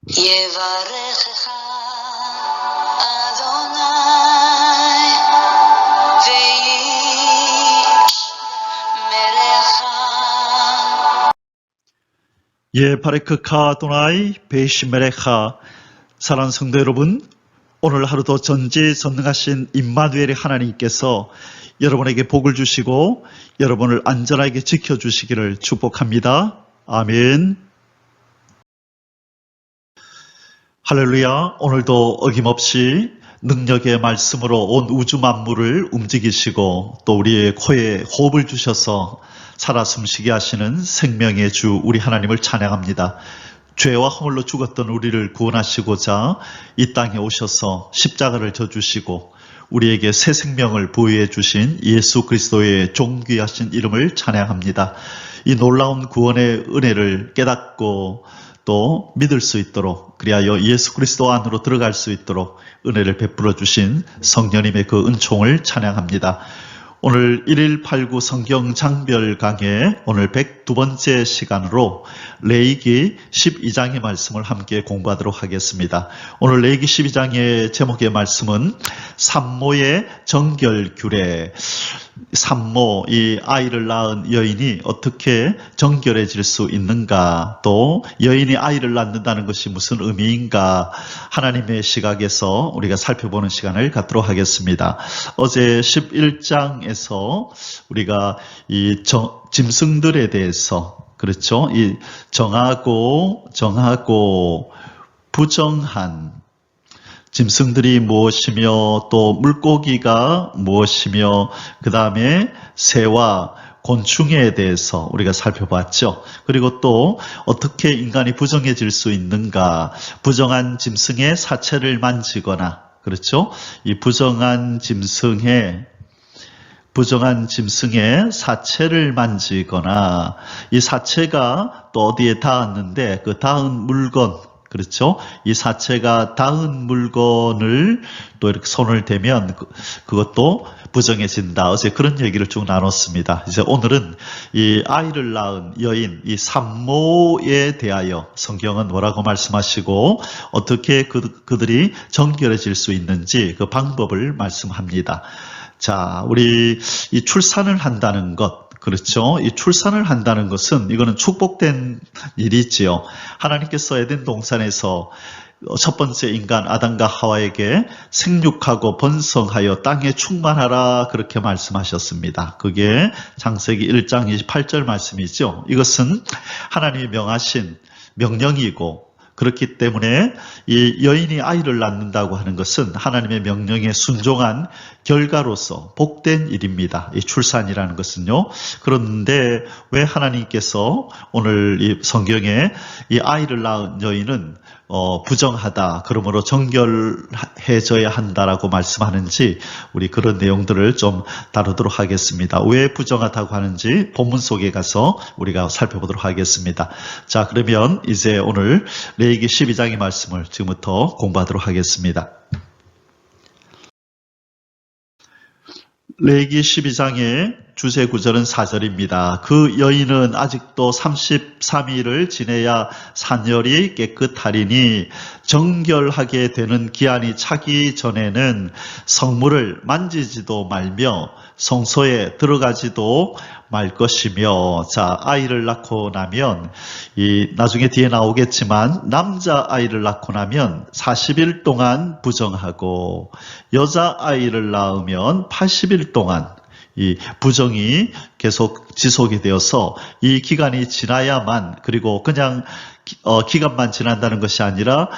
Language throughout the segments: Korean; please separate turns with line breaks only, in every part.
יברכך אדוני
예, 바레크카 아도나이 베이시메레카. 사랑하는 성도 여러분, 오늘 하루도 전지전능하신 임마누엘의 하나님께서 여러분에게 복을 주시고 여러분을 안전하게 지켜주시기를 축복합니다. 아멘. 할렐루야. 오늘도 어김없이 능력의 말씀으로 온 우주 만물을 움직이시고 또 우리의 코에 호흡을 주셔서 살아 숨쉬게 하시는 생명의 주 우리 하나님을 찬양합니다. 죄와 허물로 죽었던 우리를 구원하시고자 이 땅에 오셔서 십자가를 져주시고 우리에게 새 생명을 부여해 주신 예수 그리스도의 존귀하신 이름을 찬양합니다. 이 놀라운 구원의 은혜를 깨닫고 또 믿을 수 있도록, 그리하여 예수 그리스도 안으로 들어갈 수 있도록 은혜를 베풀어 주신 성령님의 그 은총을 찬양합니다. 오늘 1189 성경 장별 강의 오늘 102번째 시간으로 레위기 12장의 말씀을 함께 공부하도록 하겠습니다. 오늘 레위기 12장의 제목의 말씀은 산모의 정결 규례. 산모, 이 아이를 낳은 여인이 어떻게 정결해질 수 있는가, 또 여인이 아이를 낳는다는 것이 무슨 의미인가, 하나님의 시각에서 우리가 살펴보는 시간을 갖도록 하겠습니다. 어제 11장에서 우리가 이 짐승들에 대해서, 그렇죠? 이 정하고 부정한 짐승들이 무엇이며 또 물고기가 무엇이며 그 다음에 새와 곤충에 대해서 우리가 살펴봤죠. 그리고 또 어떻게 인간이 부정해질 수 있는가, 부정한 짐승의 사체를 만지거나, 그렇죠? 이 부정한 짐승의 사체를 만지거나, 이 사체가 또 어디에 닿았는데 그 닿은 물건, 그렇죠? 이 사체가 닿은 물건을 또 이렇게 손을 대면 그것도 부정해진다. 어제 그런 얘기를 쭉 나눴습니다. 이제 오늘은 이 아이를 낳은 여인, 이 산모에 대하여 성경은 뭐라고 말씀하시고 어떻게 그들이 정결해질 수 있는지 그 방법을 말씀합니다. 자, 우리 이 출산을 한다는 것, 그렇죠? 이 출산을 한다는 것은 이거는 축복된 일이지요. 하나님께서 에덴 동산에서 첫 번째 인간 아담과 하와에게 생육하고 번성하여 땅에 충만하라 그렇게 말씀하셨습니다. 그게 창세기 1장 28절 말씀이죠. 이것은 하나님이 명하신 명령이고, 그렇기 때문에 이 여인이 아이를 낳는다고 하는 것은 하나님의 명령에 순종한 결과로서 복된 일입니다. 이 출산이라는 것은요. 그런데 왜 하나님께서 오늘 이 성경에 이 아이를 낳은 여인은 부정하다, 그러므로 정결해져야 한다라고 말씀하는지 우리 그런 내용들을 좀 다루도록 하겠습니다. 왜 부정하다고 하는지 본문 속에 가서 우리가 살펴보도록 하겠습니다. 자, 그러면 이제 오늘 레위기 12장의 말씀을 지금부터 공부하도록 하겠습니다. 레위기 12장의 주제 구절은 4절입니다. 그 여인은 아직도 33일을 지내야 산열이 깨끗하리니 정결하게 되는 기한이 차기 전에는 성물을 만지지도 말며 성소에 들어가지도 말 것이며. 자, 아이를 낳고 나면 나중에 뒤에 나오겠지만 남자 아이를 낳고 나면 40일 동안 부정하고 여자 아이를 낳으면 80일 동안 이 부정이 계속 지속이 되어서 이 기간이 지나야만, 그리고 그냥 기간만 지난다는 것이 아니라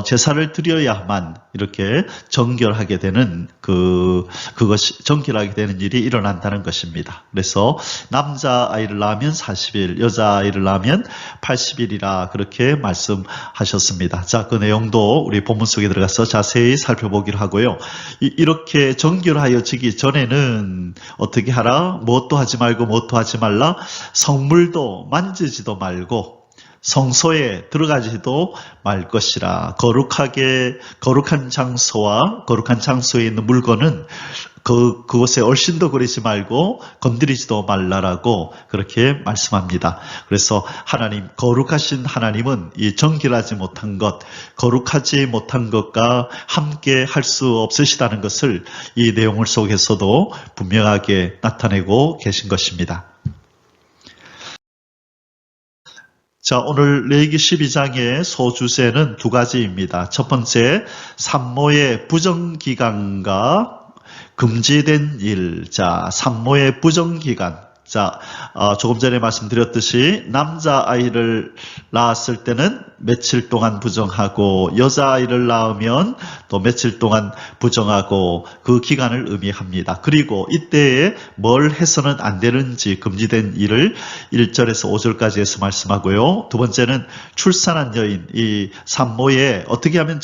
제사를 드려야만 이렇게 정결하게 되는 그것이 정결하게 되는 일이 일어난다는 것입니다. 그래서 남자 아이를 낳으면 40일, 여자 아이를 낳으면 80일이라 그렇게 말씀하셨습니다. 자, 그 내용도 우리 본문 속에 들어가서 자세히 살펴보기로 하고요. 이렇게 정결하여지기 전에는 어떻게 하라? 무엇도 하지 말고 무엇도 하지 말라. 성물도 만지지도 말고 성소에 들어가지도 말 것이라. 거룩한 장소와 거룩한 장소에 있는 물건은 그곳에 얼씬도 그리지 말고 건드리지도 말라라고 그렇게 말씀합니다. 그래서 거룩하신 하나님은 이 정결하지 못한 것, 거룩하지 못한 것과 함께 할 수 없으시다는 것을 이 내용을 속에서도 분명하게 나타내고 계신 것입니다. 자, 오늘 레위기 12장의 소주제는 두 가지입니다. 첫 번째, 산모의 부정기간과 금지된 일. 자, 산모의 부정기간. 자, 조금 전에 말씀드렸듯이 남자아이를 낳았을 때는 며칠 동안 부정하고 여자아이를 낳으면 또 며칠 동안 부정하고 그 기간을 의미합니다. 그리고 이때에 뭘 해서는 안 되는지 금지된 일을 1절에서 5절까지 해서 말씀하고요. 두 번째는 출산한 여인, 이 산모에 어떻게 하면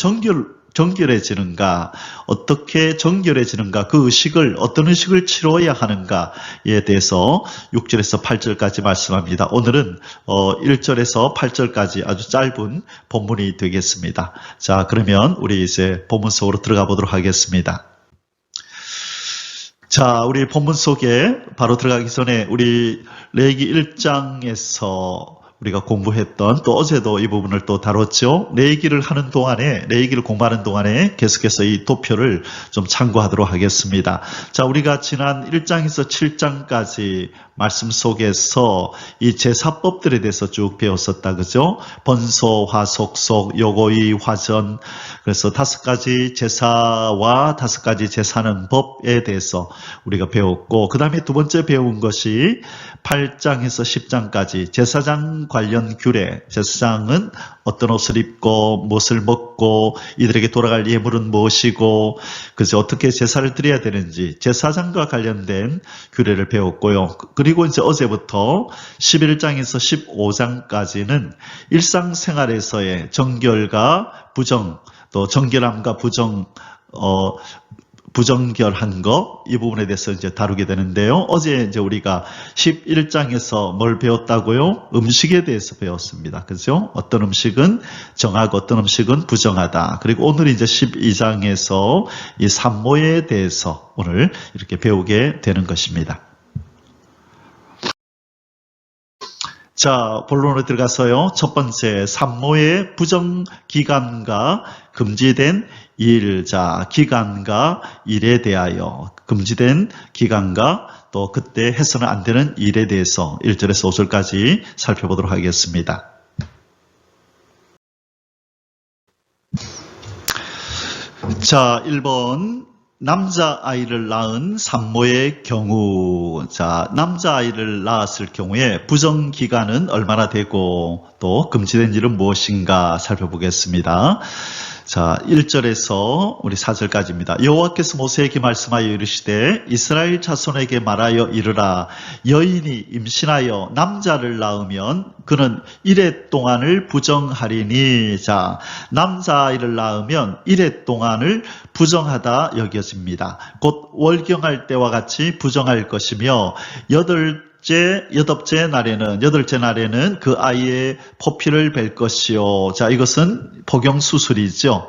정결해지는가, 어떻게 정결해지는가, 그 의식을 어떤 의식을 치러야 하는가에 대해서 6절에서 8절까지 말씀합니다. 오늘은 1절에서 8절까지 아주 짧은 본문이 되겠습니다. 자, 그러면 우리 이제 본문 속으로 들어가 보도록 하겠습니다. 자, 우리 본문 속에 바로 들어가기 전에 우리 레위기 1장에서 우리가 공부했던, 또 어제도 이 부분을 또 다뤘죠. 레위기를 공부하는 동안에 계속해서 이 도표를 좀 참고하도록 하겠습니다. 자, 우리가 지난 1장에서 7장까지 말씀 속에서 이 제사법들에 대해서 쭉 배웠었다, 그죠? 번소, 화속속, 요고이, 화전, 그래서 5가지 제사와 5가지 제사는 법에 대해서 우리가 배웠고, 그 다음에 두 번째 배운 것이 8장에서 10장까지 제사장 관련 규례, 제사장은 어떤 옷을 입고 무엇을 먹고 이들에게 돌아갈 예물은 무엇이고 그래서 어떻게 제사를 드려야 되는지 제사장과 관련된 규례를 배웠고요. 그리고 이제 어제부터 11장에서 15장까지는 일상생활에서의 정결과 부정, 또 정결함과 부정결한 것, 이 부분에 대해서 이제 다루게 되는데요. 어제 이제 우리가 11장에서 뭘 배웠다고요? 음식에 대해서 배웠습니다. 그죠? 어떤 음식은 정하고 어떤 음식은 부정하다. 그리고 오늘 이제 12장에서 이 산모에 대해서 오늘 이렇게 배우게 되는 것입니다. 자, 본론으로 들어가서요. 첫 번째, 산모의 부정기간과 금지된 일. 자, 기간과 일에 대하여 금지된 기간과 또 그때 해서는 안 되는 일에 대해서 1절에서 5절까지 살펴보도록 하겠습니다. 자, 1번. 남자아이를 낳은 산모의 경우. 자, 남자아이를 낳았을 경우에 부정기간은 얼마나 되고 또 금지된 일은 무엇인가 살펴보겠습니다. 자, 1절에서 우리 4절까지입니다. 여호와께서 모세에게 말씀하여 이르시되 이스라엘 자손에게 말하여 이르라. 여인이 임신하여 남자를 낳으면 그는 1회 동안을 부정하리니. 자, 남자아이를 낳으면 1회 동안을 부정하다 여겨집니다. 곧 월경할 때와 같이 부정할 것이며 여덟째 날에는 그 아이의 포피를 벨 것이요. 자, 이것은 복용수술이죠.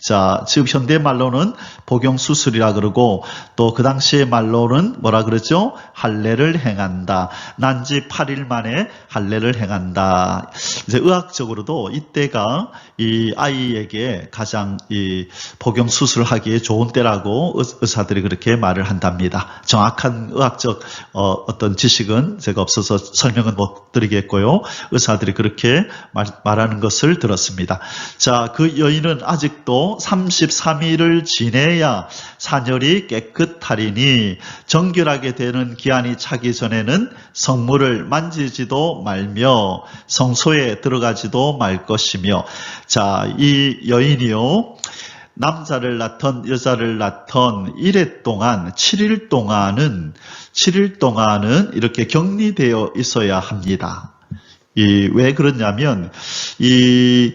자, 지금 현대 말로는 복용수술이라 그러고 또 그 당시의 말로는 뭐라 그러죠? 할례를 행한다. 난지 8일 만에 할례를 행한다. 이제 의학적으로도 이때가 이 아이에게 가장 이 복용수술을 하기에 좋은 때라고 의사들이 그렇게 말을 한답니다. 정확한 의학적 어떤 지식은 제가 없어서 설명은 못 드리겠고요. 의사들이 그렇게 말하는 것을 들었습니다. 자, 그 여인은 아직도 33일을 지내야 산혈이 깨끗하리니 정결하게 되는 기한이 차기 전에는 성물을 만지지도 말며 성소에 들어가지도 말 것이며. 자, 이 여인이요, 남자를 낳던 여자를 낳던 1회 동안 7일 동안은 이렇게 격리되어 있어야 합니다. 왜 그러냐면 이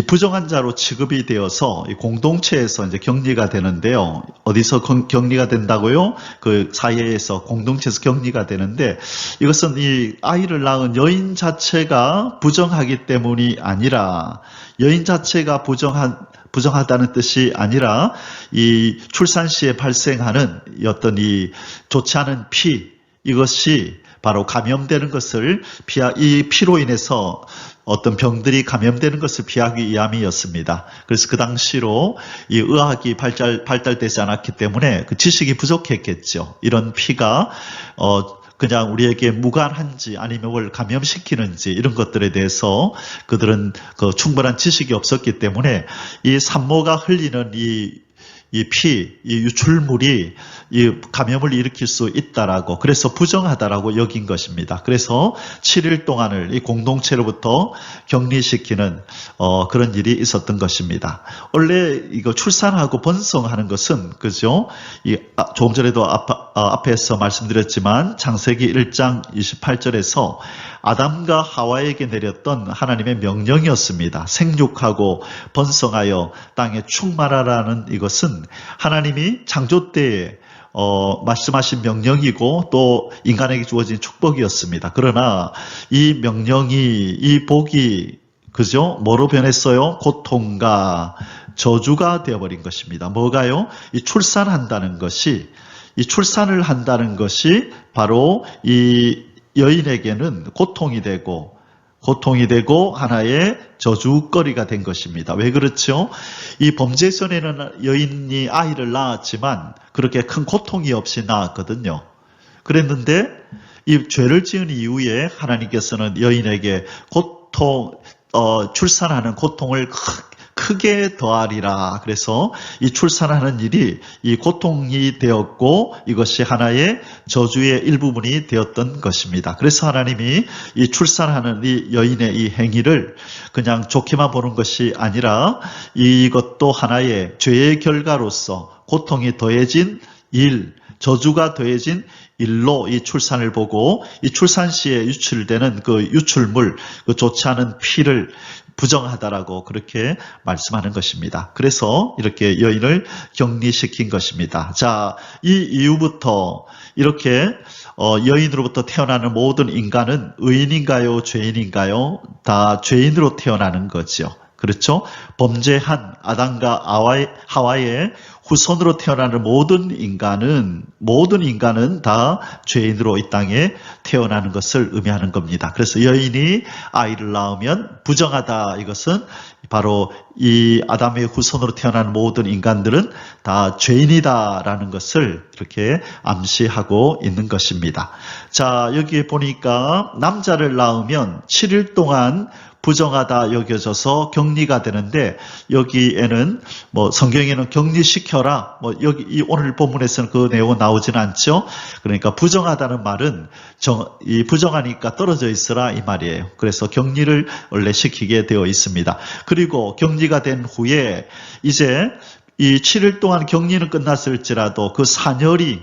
부정한 자로 취급이 되어서 이 공동체에서 이제 격리가 되는데요. 어디서 격리가 된다고요? 그 사회에서 공동체에서 격리가 되는데 이것은 이 아이를 낳은 여인 자체가 부정하기 때문이 아니라 여인 자체가 부정하다는 뜻이 아니라 이 출산 시에 발생하는 어떤 이 좋지 않은 피 이것이 바로 감염되는 것을 이 피로 인해서 어떤 병들이 감염되는 것을 피하기 위함이었습니다. 그래서 그 당시로 이 의학이 발달되지 않았기 때문에 그 지식이 부족했겠죠. 이런 피가 그냥 우리에게 무관한지 아니면 뭘 감염시키는지 이런 것들에 대해서 그들은 그 충분한 지식이 없었기 때문에 이 산모가 흘리는 이 유출물이 이 감염을 일으킬 수 있다라고, 그래서 부정하다라고 여긴 것입니다. 그래서 7일 동안을 이 공동체로부터 격리시키는 그런 일이 있었던 것입니다. 원래 이거 출산하고 번성하는 것은, 그죠? 조금 전에도 앞에서 말씀드렸지만 창세기 1장 28절에서 아담과 하와에게 내렸던 하나님의 명령이었습니다. 생육하고 번성하여 땅에 충만하라는 이것은 하나님이 창조 때에 말씀하신 명령이고 또 인간에게 주어진 축복이었습니다. 그러나 이 명령이, 이 복이, 그죠? 뭐로 변했어요? 고통과 저주가 되어버린 것입니다. 뭐가요? 이 출산을 한다는 것이 바로 이 여인에게는 고통이 되고 하나의 저주거리가 된 것입니다. 왜 그렇죠? 이 범죄 전에는 여인이 아이를 낳았지만 그렇게 큰 고통이 없이 낳았거든요. 그랬는데 이 죄를 지은 이후에 하나님께서는 여인에게 출산하는 고통을 크게 더하리라. 그래서 이 출산하는 일이 이 고통이 되었고 이것이 하나의 저주의 일부분이 되었던 것입니다. 그래서 하나님이 이 출산하는 이 여인의 이 행위를 그냥 좋게만 보는 것이 아니라 이것도 하나의 죄의 결과로서 고통이 더해진 일, 저주가 더해진 일로 이 출산을 보고 이 출산 시에 유출되는 그 유출물, 그 좋지 않은 피를 부정하다라고 그렇게 말씀하는 것입니다. 그래서 이렇게 여인을 격리시킨 것입니다. 자, 이 이후부터 이렇게 여인으로부터 태어나는 모든 인간은 의인인가요? 죄인인가요? 다 죄인으로 태어나는 거죠. 그렇죠? 범죄한 아담과 하와의 후손으로 태어나는 모든 인간은 다 죄인으로 이 땅에 태어나는 것을 의미하는 겁니다. 그래서 여인이 아이를 낳으면 부정하다, 이것은 바로 이 아담의 후손으로 태어난 모든 인간들은 다 죄인이다라는 것을 이렇게 암시하고 있는 것입니다. 자, 여기에 보니까 남자를 낳으면 7일 동안 부정하다 여겨져서 격리가 되는데, 여기에는 성경에는 격리시켜라, 여기 오늘 본문에서는 그 내용은 나오지는 않죠. 그러니까 부정하다는 말은 이 부정하니까 떨어져 있으라 이 말이에요. 그래서 격리를 원래 시키게 되어 있습니다. 그리고 격리가 된 후에 이제 이 7일 동안 격리는 끝났을지라도 그 사녀리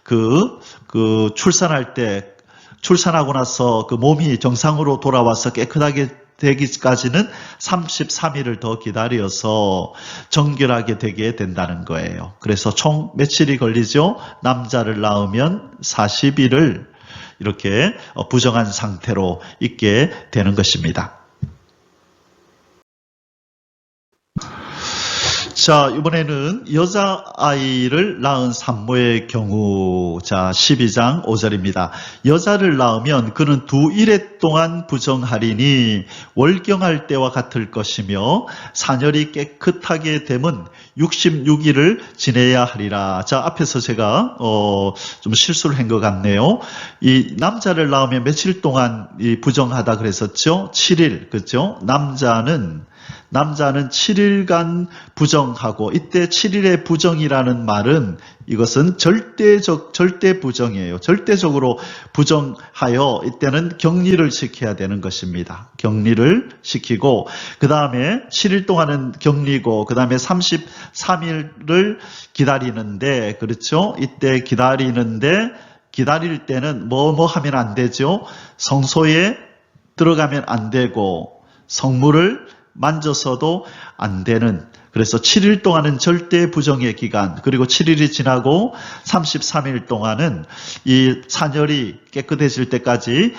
그 출산하고 나서 그 몸이 정상으로 돌아와서 깨끗하게 되기까지는 33일을 더 기다려서 정결하게 되게 된다는 거예요. 그래서 총 며칠이 걸리죠? 남자를 낳으면 40일을 이렇게 부정한 상태로 있게 되는 것입니다. 자, 이번에는 여자아이를 낳은 산모의 경우, 자, 12장 5절입니다. 여자를 낳으면 그는 2일에 동안 부정하리니 월경할 때와 같을 것이며 사녀리 깨끗하게 됨은 66일을 지내야 하리라. 자, 앞에서 제가 좀 실수를 한 것 같네요. 이 남자를 낳으면 며칠 동안 부정하다 그랬었죠? 7일, 그렇죠? 남자는 7일간 부정하고, 이때 7일의 부정이라는 말은 이것은 절대 부정이에요. 절대적으로 부정하여 이때는 격리를 시켜야 되는 것입니다. 격리를 시키고, 그 다음에 7일 동안은 격리고, 그 다음에 33일을 기다리는데, 그렇죠? 이때 기다릴 때는 뭐 하면 안 되죠? 성소에 들어가면 안 되고, 성물을 만져서도 안 되는, 그래서 7일 동안은 절대 부정의 기간, 그리고 7일이 지나고 33일 동안은 이 산혈이 깨끗해질 때까지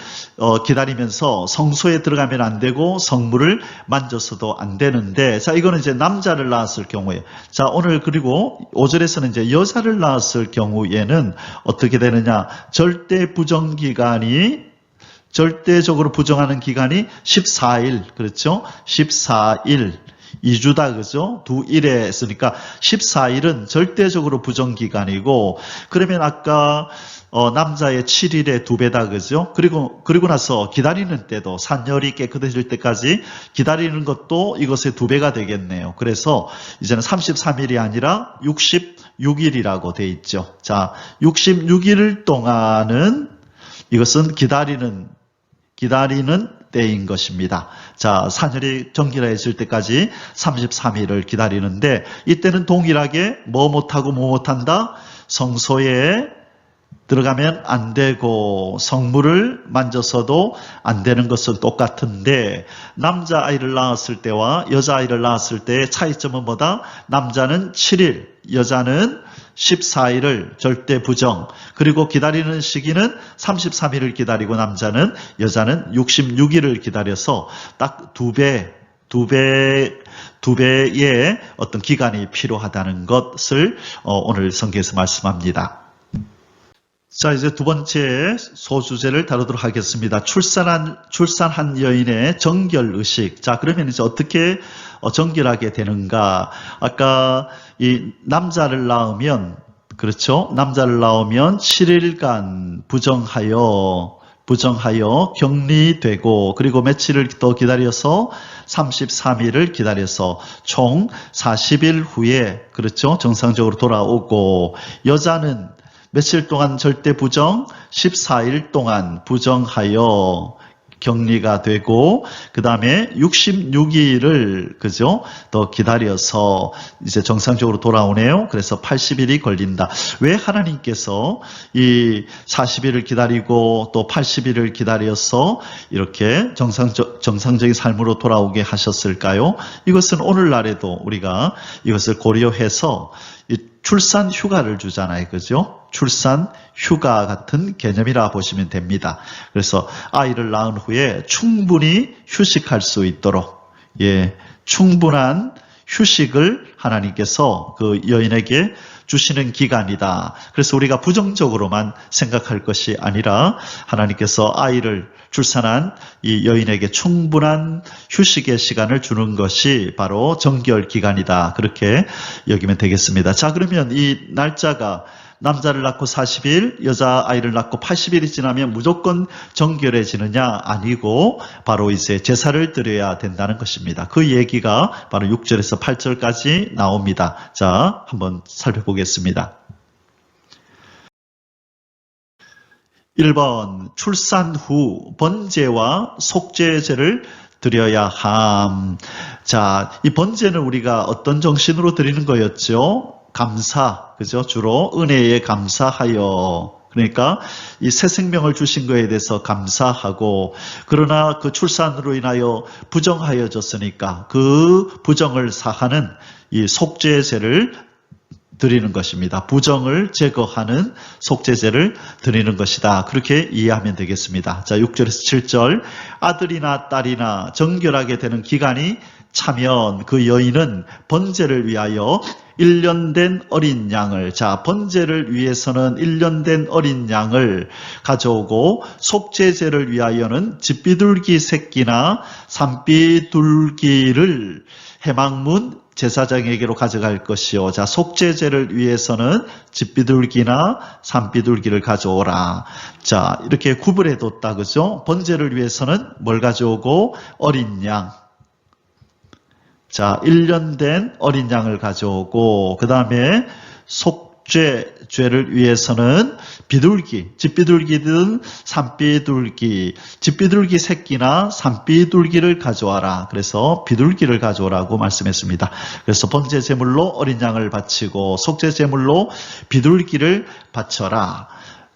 기다리면서 성소에 들어가면 안 되고 성물을 만져서도 안 되는데, 자, 이거는 이제 남자를 낳았을 경우에, 자, 오늘 그리고 5절에서는 이제 여자를 낳았을 경우에는 어떻게 되느냐, 절대적으로 부정하는 기간이 14일, 그렇죠? 14일. 2주다, 그죠? 2일에 했으니까 14일은 절대적으로 부정기간이고, 그러면 아까 남자의 7일의 2배다, 그죠? 그리고 나서 기다리는 때도 산열이 깨끗해질 때까지 기다리는 것도 이것의 2배가 되겠네요. 그래서 이제는 33일이 아니라 66일이라고 돼 있죠. 자, 66일 동안은 이것은 기다리는 때인 것입니다. 자, 산혈이 정결해질 때까지 33일을 기다리는데, 이때는 동일하게 뭐 못하고 뭐 못한다? 성소에 들어가면 안 되고 성물을 만져서도 안 되는 것은 똑같은데, 남자아이를 낳았을 때와 여자아이를 낳았을 때의 차이점은 뭐다? 남자는 7일, 여자는 14일을 절대 부정, 그리고 기다리는 시기는 33일을 기다리고 여자는 66일을 기다려서 딱 2배의 어떤 기간이 필요하다는 것을 오늘 성경에서 말씀합니다. 자, 이제 두 번째 소주제를 다루도록 하겠습니다. 출산한 여인의 정결의식. 자, 그러면 이제 어떻게 정결하게 되는가? 아까 이 남자를 낳으면, 그렇죠? 남자를 낳으면 7일간 부정하여 격리되고, 그리고 며칠을 더 기다려서 33일을 기다려서 총 40일 후에, 그렇죠? 정상적으로 돌아오고, 여자는 며칠 동안 절대 부정, 14일 동안 부정하여 격리가 되고, 그 다음에 66일을, 그죠? 더 기다려서 이제 정상적으로 돌아오네요. 그래서 80일이 걸린다. 왜 하나님께서 이 40일을 기다리고 또 80일을 기다려서 이렇게 정상적인 삶으로 돌아오게 하셨을까요? 이것은 오늘날에도 우리가 이것을 고려해서 출산 휴가를 주잖아요. 그죠? 출산 휴가 같은 개념이라 보시면 됩니다. 그래서 아이를 낳은 후에 충분히 휴식할 수 있도록, 충분한 휴식을 하나님께서 그 여인에게 주시는 기간이다. 그래서 우리가 부정적으로만 생각할 것이 아니라 하나님께서 아이를 출산한 이 여인에게 충분한 휴식의 시간을 주는 것이 바로 정결 기간이다. 그렇게 여기면 되겠습니다. 자, 그러면 이 날짜가 남자를 낳고 40일, 여자아이를 낳고 80일이 지나면 무조건 정결해지느냐? 아니고 바로 이제 제사를 드려야 된다는 것입니다. 그 얘기가 바로 6절에서 8절까지 나옵니다. 자, 한번 살펴보겠습니다. 1번, 출산 후 번제와 속죄제를 드려야 함. 자, 이 번제는 우리가 어떤 정신으로 드리는 거였죠? 감사, 그죠? 주로 은혜에 감사하여. 그러니까 이 새 생명을 주신 것에 대해서 감사하고, 그러나 그 출산으로 인하여 부정하여졌으니까 그 부정을 사하는 이 속죄제를 드리는 것입니다. 부정을 제거하는 속죄제를 드리는 것이다. 그렇게 이해하면 되겠습니다. 자, 6절에서 7절. 아들이나 딸이나 정결하게 되는 기간이 차면 그 여인은 번제를 위하여 1년 된 어린 양을, 자, 번제를 위해서는 1년 된 어린 양을 가져오고, 속죄제를 위하여는 집비둘기 새끼나 산비둘기를 해망문 제사장에게로 가져갈 것이요. 자, 속죄제를 위해서는 집비둘기나 산비둘기를 가져오라. 자, 이렇게 구분해 뒀다, 그죠? 번제를 위해서는 뭘 가져오고? 어린 양. 자, 1년 된 어린 양을 가져오고, 그 다음에 속죄죄를 위해서는 비둘기, 집비둘기든 산비둘기, 집비둘기 새끼나 산비둘기를 가져와라. 그래서 비둘기를 가져오라고 말씀했습니다. 그래서 번제 제물로 어린 양을 바치고 속죄 제물로 비둘기를 바쳐라.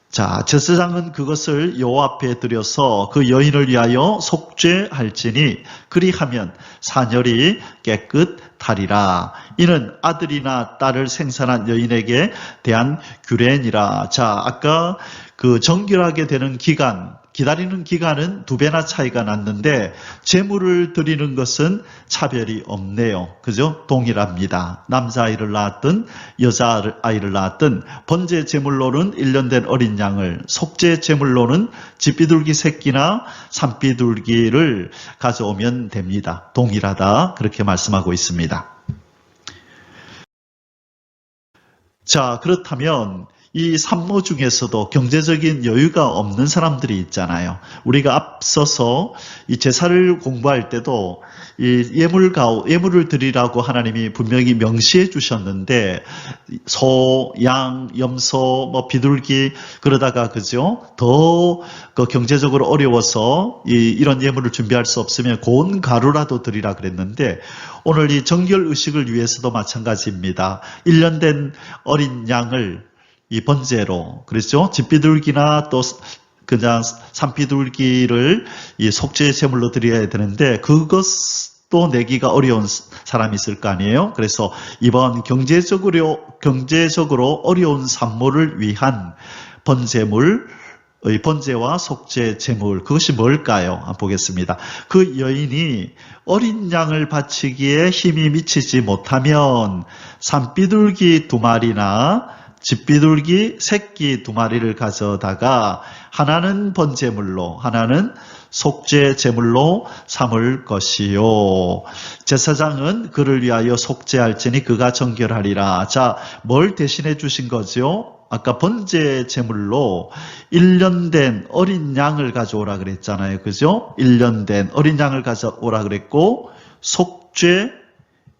자, 제사장은 그것을 여호와 앞에 드려서 그 여인을 위하여 속죄할지니 그리하면 사녀리 깨끗하리라. 이는 아들이나 딸을 생산한 여인에게 대한 규례니라. 자, 아까 그 정결하게 되는 기간, 기다리는 기간은 2배나 차이가 났는데 제물을 드리는 것은 차별이 없네요. 그죠? 동일합니다. 남자아이를 낳았든 여자아이를 낳았든 번제 제물로는 1년 된 어린 양을, 속죄 제물로는 집비둘기 새끼나 산비둘기를 가져오면 됩니다. 동일하다. 그렇게 말씀하고 있습니다. 자, 그렇다면 이 산모 중에서도 경제적인 여유가 없는 사람들이 있잖아요. 우리가 앞서서 이 제사를 공부할 때도 이 예물을 드리라고 하나님이 분명히 명시해 주셨는데 소, 양, 염소, 비둘기 그러다가 그죠? 더 그 경제적으로 어려워서 이런 예물을 준비할 수 없으면 고운 가루라도 드리라 그랬는데 오늘 이 정결 의식을 위해서도 마찬가지입니다. 1년 된 어린 양을 이 번제로, 그렇죠? 집비둘기나 또 그냥 산비둘기를 이 속죄 제물로 드려야 되는데 그것도 내기가 어려운 사람이 있을 거 아니에요? 그래서 이번 경제적으로 어려운 산모를 위한 번제와 속죄 제물, 그것이 뭘까요? 한번 보겠습니다. 그 여인이 어린 양을 바치기에 힘이 미치지 못하면 산비둘기 2마리나 집비둘기 새끼 2마리를 가져다가 하나는 번제물로 하나는 속죄 제물로 삼을 것이요. 제사장은 그를 위하여 속죄할지니 그가 정결하리라. 자, 뭘 대신해 주신 거죠? 아까 번제 제물로 1년 된 어린 양을 가져오라 그랬잖아요. 그죠? 1년 된 어린 양을 가져오라 그랬고 속죄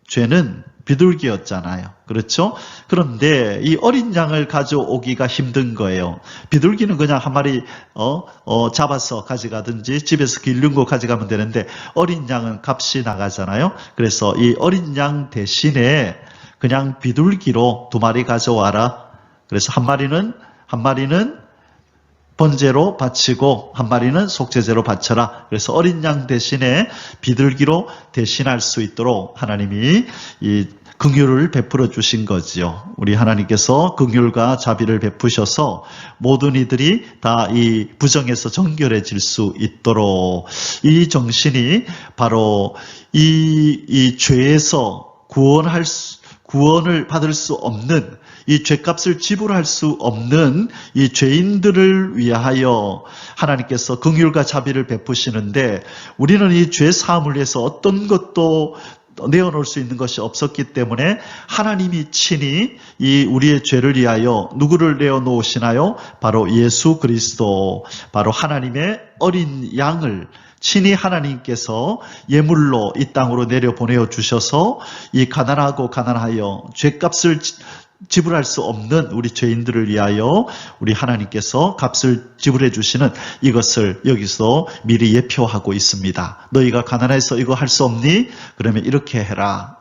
죄는 비둘기였잖아요. 그렇죠? 그런데 이 어린 양을 가져오기가 힘든 거예요. 비둘기는 그냥 한 마리 잡아서 가져가든지 집에서 기른 거 가져가면 되는데 어린 양은 값이 나가잖아요. 그래서 이 어린 양 대신에 그냥 비둘기로 2마리 가져와라. 그래서 한 마리는 번제로 바치고 한 마리는 속죄제로 바쳐라. 그래서 어린 양 대신에 비둘기로 대신할 수 있도록 하나님이 이 긍휼을 베풀어 주신 거지요. 우리 하나님께서 긍휼과 자비를 베푸셔서 모든 이들이 다 이 부정에서 정결해질 수 있도록 이 정신이 바로 이 죄에서 구원을 받을 수 없는 이 죄값을 지불할 수 없는 이 죄인들을 위하여 하나님께서 긍휼과 자비를 베푸시는데 우리는 이 죄 사함을 위해서 어떤 것도 내어놓을 수 있는 것이 없었기 때문에 하나님이 친히 이 우리의 죄를 위하여 누구를 내어놓으시나요? 바로 예수 그리스도, 바로 하나님의 어린 양을 친히 하나님께서 예물로 이 땅으로 내려보내어 주셔서 이 가난하여 죄값을 지불할 수 없는 우리 죄인들을 위하여 우리 하나님께서 값을 지불해 주시는 이것을 여기서 미리 예표하고 있습니다. 너희가 가난해서 이거 할 수 없니? 그러면 이렇게 해라.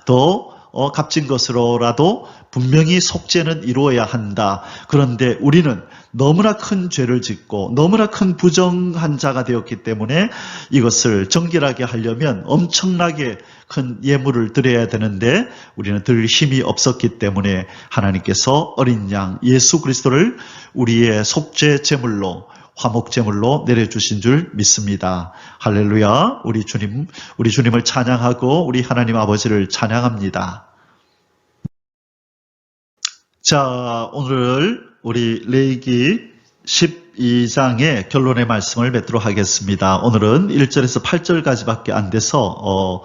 더 값진 것으로라도 분명히 속죄는 이루어야 한다. 그런데 우리는 너무나 큰 죄를 짓고 너무나 큰 부정한 자가 되었기 때문에 이것을 정결하게 하려면 엄청나게 큰 예물을 드려야 되는데 우리는 드릴 힘이 없었기 때문에 하나님께서 어린 양 예수 그리스도를 우리의 속죄 제물로 화목 제물로 내려주신 줄 믿습니다. 할렐루야. 우리 주님을 찬양하고 우리 하나님 아버지를 찬양합니다. 자, 오늘 우리 레위기 12장의 결론의 말씀을 맺도록 하겠습니다. 오늘은 1절에서 8절까지밖에 안 돼서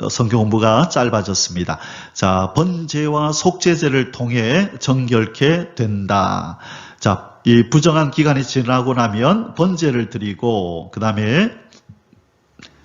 성경 공부가 짧아졌습니다. 자, 번제와 속죄제를 통해 정결케 된다. 자, 이 부정한 기간이 지나고 나면 번제를 드리고 그 다음에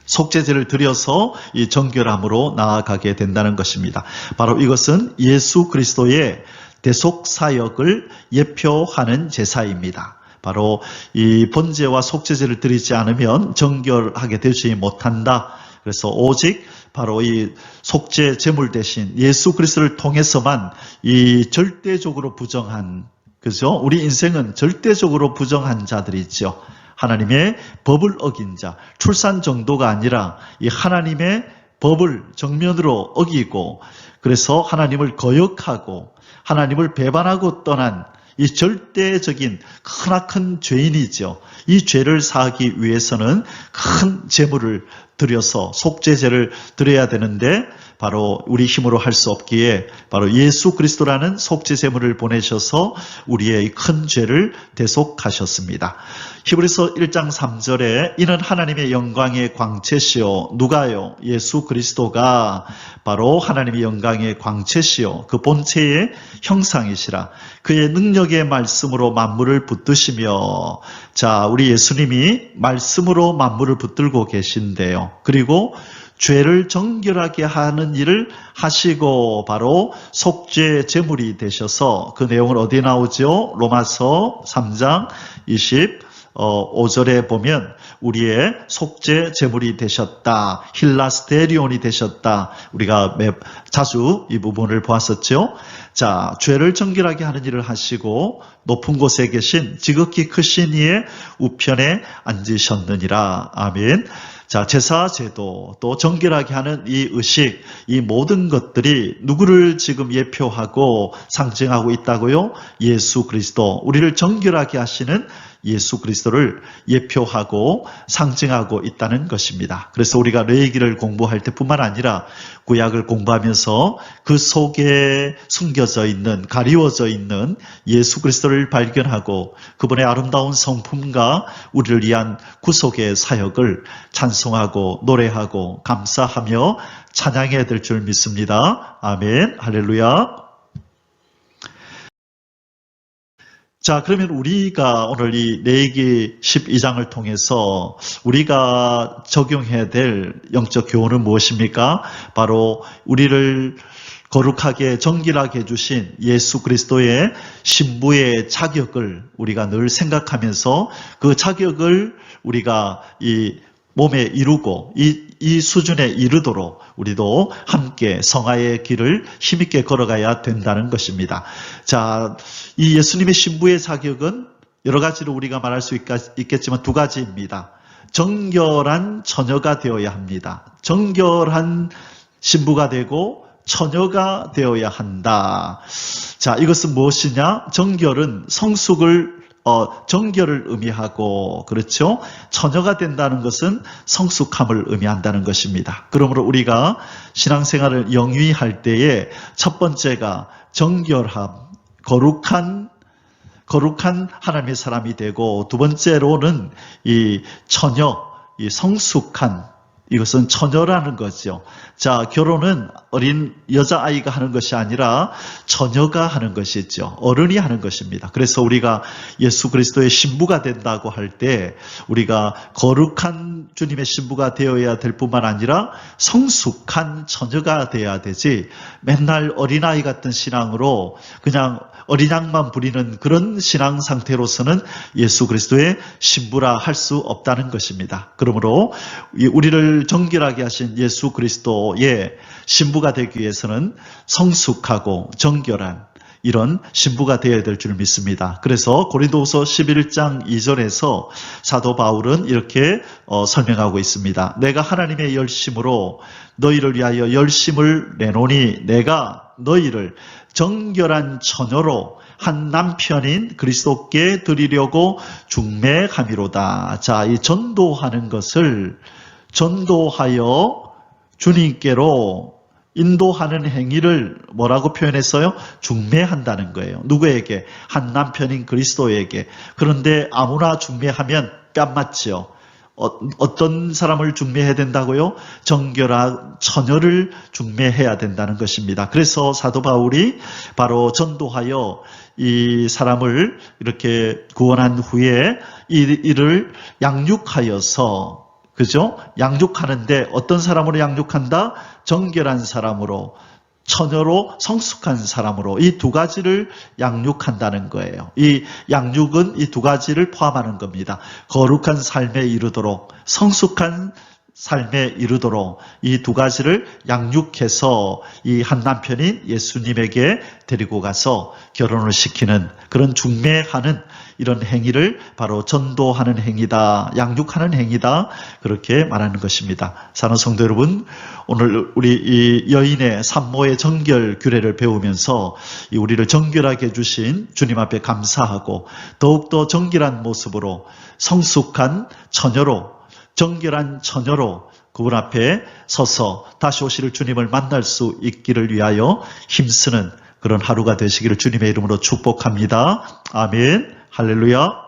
속죄제를 드려서 이 정결함으로 나아가게 된다는 것입니다. 바로 이것은 예수 그리스도의 대속 사역을 예표하는 제사입니다. 바로 이 번제와 속죄제를 드리지 않으면 정결하게 되지 못한다. 그래서 오직 바로 이 속죄 제물 대신 예수 그리스도를 통해서만 이 절대적으로 부정한 그죠? 우리 인생은 절대적으로 부정한 자들이죠. 하나님의 법을 어긴 자, 출산 정도가 아니라 이 하나님의 법을 정면으로 어기고 그래서 하나님을 거역하고 하나님을 배반하고 떠난 이 절대적인 크나큰 죄인이죠. 이 죄를 사하기 위해서는 큰 제물을 드려서 속죄제를 드려야 되는데 바로 우리 힘으로 할 수 없기에 바로 예수 그리스도라는 속죄 제물을 보내셔서 우리의 큰 죄를 대속하셨습니다. 히브리서 1장 3절에 이는 하나님의 영광의 광채시요 누가요? 예수 그리스도가 바로 하나님의 영광의 광채시요 그 본체의 형상이시라 그의 능력의 말씀으로 만물을 붙드시며 자 우리 예수님이 말씀으로 만물을 붙들고 계신데요. 그리고 죄를 정결하게 하는 일을 하시고 바로 속죄 제물이 되셔서 그 내용은 어디에 나오죠? 로마서 3장 25절에 보면 우리의 속죄 제물이 되셨다. 힐라스테리온이 되셨다. 우리가 자주 이 부분을 보았었죠. 자, 죄를 정결하게 하는 일을 하시고 높은 곳에 계신 지극히 크신 이의 우편에 앉으셨느니라. 아멘. 자, 제사 제도 또 정결하게 하는 이 의식, 이 모든 것들이 누구를 지금 예표하고 상징하고 있다고요? 예수 그리스도, 우리를 정결하게 하시는 예수 그리스도를 예표하고 상징하고 있다는 것입니다. 그래서 우리가 레위기를 공부할 때뿐만 아니라 구약을 공부하면서 그 속에 숨겨져 있는, 가리워져 있는 예수 그리스도를 발견하고 그분의 아름다운 성품과 우리를 위한 구속의 사역을 찬송하고 노래하고 감사하며 찬양해야 될 줄 믿습니다. 아멘, 할렐루야. 자, 그러면 우리가 오늘 이 레위기 12장을 통해서 우리가 적용해야 될 영적 교훈은 무엇입니까? 바로 우리를 거룩하게 정결하게 해주신 예수 그리스도의 신부의 자격을 우리가 늘 생각하면서 그 자격을 우리가 이 몸에 이루고 이 수준에 이르도록 우리도 함께 성화의 길을 힘있게 걸어가야 된다는 것입니다. 자, 이 예수님의 신부의 자격은 여러 가지로 우리가 말할 수 있겠지만 두 가지입니다. 정결한 처녀가 되어야 합니다. 정결한 신부가 되고 처녀가 되어야 한다. 자, 이것은 무엇이냐? 정결은 성숙을 정결을 의미하고 그렇죠? 처녀가 된다는 것은 성숙함을 의미한다는 것입니다. 그러므로 우리가 신앙생활을 영위할 때에 첫 번째가 정결함, 거룩한 하나님의 사람이 되고 두 번째로는 이 처녀, 이 성숙한 이것은 처녀라는 거죠. 자, 결혼은 어린 여자아이가 하는 것이 아니라 처녀가 하는 것이죠. 어른이 하는 것입니다. 그래서 우리가 예수 그리스도의 신부가 된다고 할 때 우리가 거룩한 주님의 신부가 되어야 될 뿐만 아니라 성숙한 처녀가 되어야 되지 맨날 어린아이 같은 신앙으로 그냥 어린 양만 부리는 그런 신앙 상태로서는 예수 그리스도의 신부라 할 수 없다는 것입니다. 그러므로 우리를 정결하게 하신 예수 그리스도의 신부가 되기 위해서는 성숙하고 정결한 이런 신부가 되어야 될 줄 믿습니다. 그래서 고린도후서 11장 2절에서 사도 바울은 이렇게 설명하고 있습니다. 내가 하나님의 열심으로 너희를 위하여 열심을 내노니 내가 너희를 정결한 처녀로 한 남편인 그리스도께 드리려고 중매함이로다. 자, 이 전도하는 것을 전도하여 주님께로 인도하는 행위를 뭐라고 표현했어요? 중매한다는 거예요. 누구에게? 한 남편인 그리스도에게. 그런데 아무나 중매하면 뺨 맞죠. 어떤 사람을 중매해야 된다고요? 정결한 처녀를 중매해야 된다는 것입니다. 그래서 사도 바울이 바로 전도하여 이 사람을 이렇게 구원한 후에 이를 양육하여서 그죠? 양육하는데 어떤 사람으로 양육한다? 정결한 사람으로, 처녀로 성숙한 사람으로 이 두 가지를 양육한다는 거예요. 이 양육은 이 두 가지를 포함하는 겁니다. 거룩한 삶에 이르도록 성숙한 삶에 이르도록 이 두 가지를 양육해서 이 한 남편인 예수님에게 데리고 가서 결혼을 시키는 그런 중매하는 이런 행위를 바로 전도하는 행위다, 양육하는 행위다, 그렇게 말하는 것입니다. 사랑하는 성도 여러분, 오늘 우리 이 여인의 산모의 정결 규례를 배우면서 이 우리를 정결하게 해주신 주님 앞에 감사하고 더욱더 정결한 모습으로 성숙한 처녀로, 정결한 처녀로 그분 앞에 서서 다시 오실 주님을 만날 수 있기를 위하여 힘쓰는 그런 하루가 되시기를 주님의 이름으로 축복합니다. 아멘. 할렐루야.